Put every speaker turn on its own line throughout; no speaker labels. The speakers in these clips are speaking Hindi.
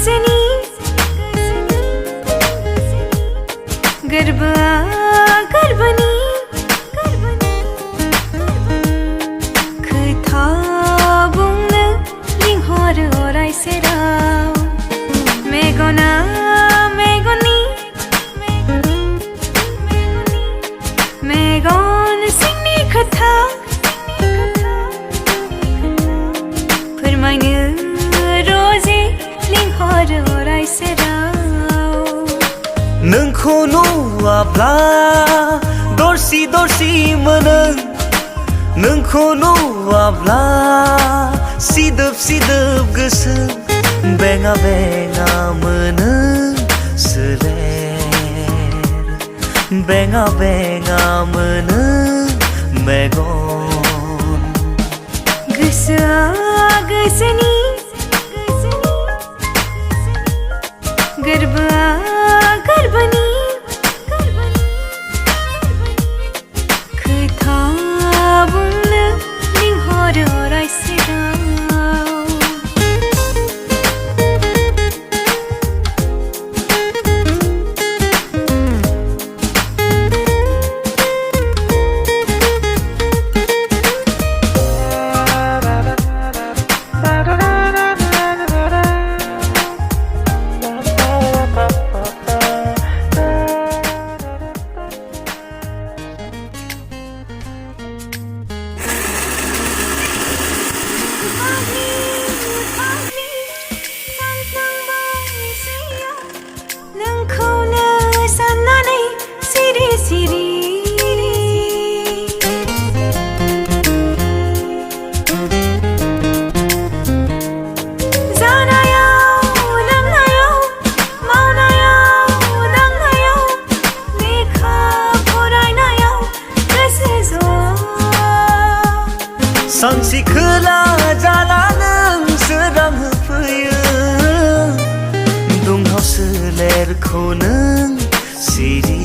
गोसोनि गोरबोआ गोरबोनि खोथा बुंनो लिंहरो अराय सेराव मेगना मेगननि मेगन सिंनि खोथा फोरमायनो रोजे लिंहरो अराय सेराव
नोंखौ नुवाब्ला दरसि दरसि मोनो नोंखौ नुवाब्ला सिदोब सिदोब गोसो बेङा बेङा मोनो सोलेर बेङा बेङा मोनो मेगन
गोसोआ गोसोनि गोरबोआ गोरबोनि खोथा बुंनो लिंहरो अराय सेराव नोंखौनो साननानै सिरि सिरि जानायाव लोंनायाव मावनायाव दांनायाव लेखा फरायनायाव गोसो ज'
सानसे खोला जाला नों सोरां होफैयो दुंहाव सोलेरखौ नों सिरि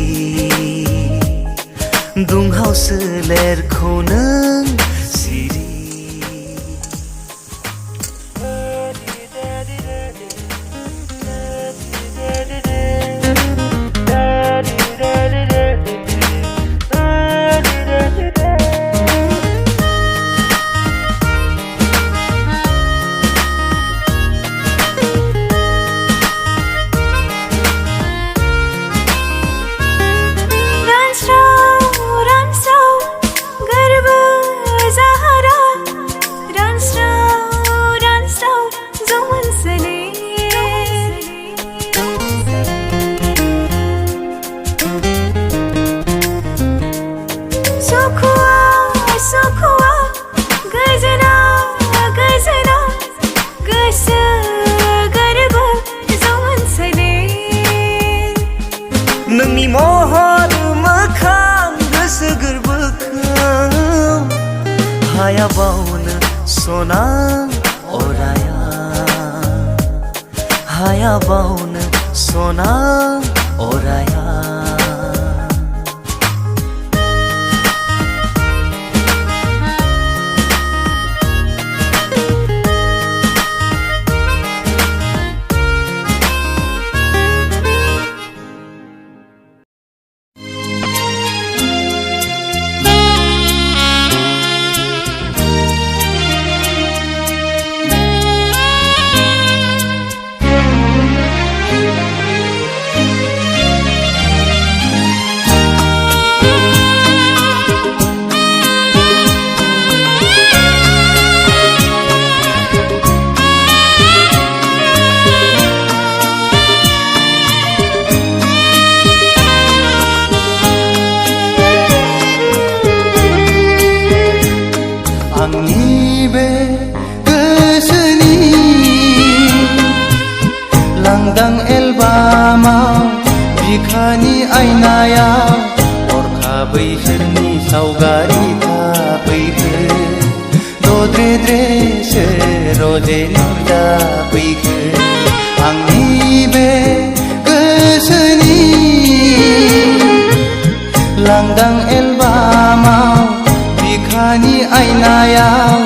दुंहाव सोलेरखौ नों सिरि नोंनि महर मोखां गोसो गोरबोखौ हाया बावनो सना अराया हाया बावनो सना अराया
बिखानि आयनायाव हरखाबै सोरनि सावगारि थाफैखो दद्रेद्रेसो रजे नुजाफैखो आंनि बे गोसोनि लांदां एलबामाव बिखानि आयनायाव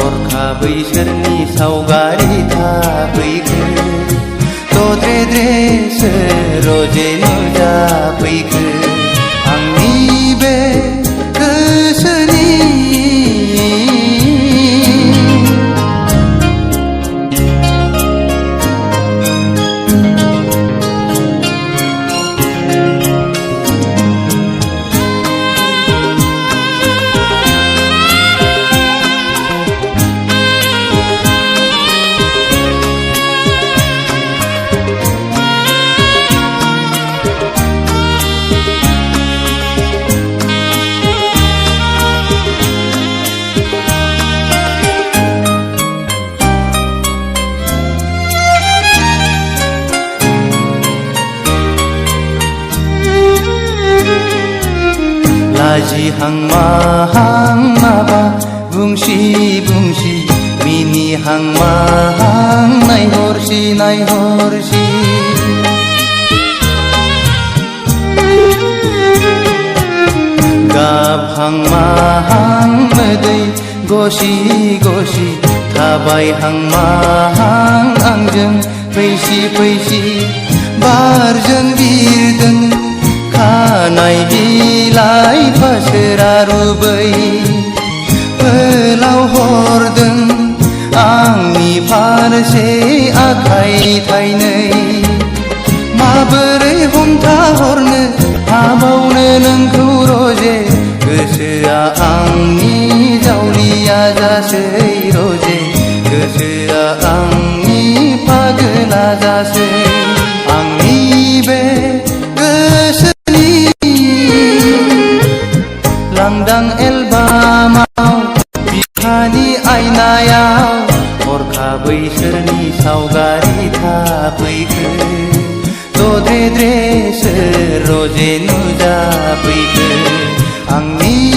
हरखाबै सोरनि सावगारि थाफैखो दद्रेद्रेसो रजे नुजाफैखो आंनि बे गोसोनि लाजिहां माहां माबा बुंसि बुंसि मिनिहां माहां नायहरसि नायहरसि गाबहां माहां मोदै गसि गसि थाबायहां माहां आंजों फैसि फैसि बारजों बिरदों खानाय बिलाइ फासोरा रुबै फोलाव हरदों आंनि फारसे आखाइ थाइनै माबोरै हमथाहरनो हाबावनो नोंखौ रजे गोसोआ आंनि जावलिया जासै रजे गोसोआ आंनि पागला जासै आंनि बे लांदां एलबामाव बिखानि आयनायाव हरखाबै सोरनि सावगारि थाफैखो दद्रेद्रेसो रजे नुजाफैखो आंनि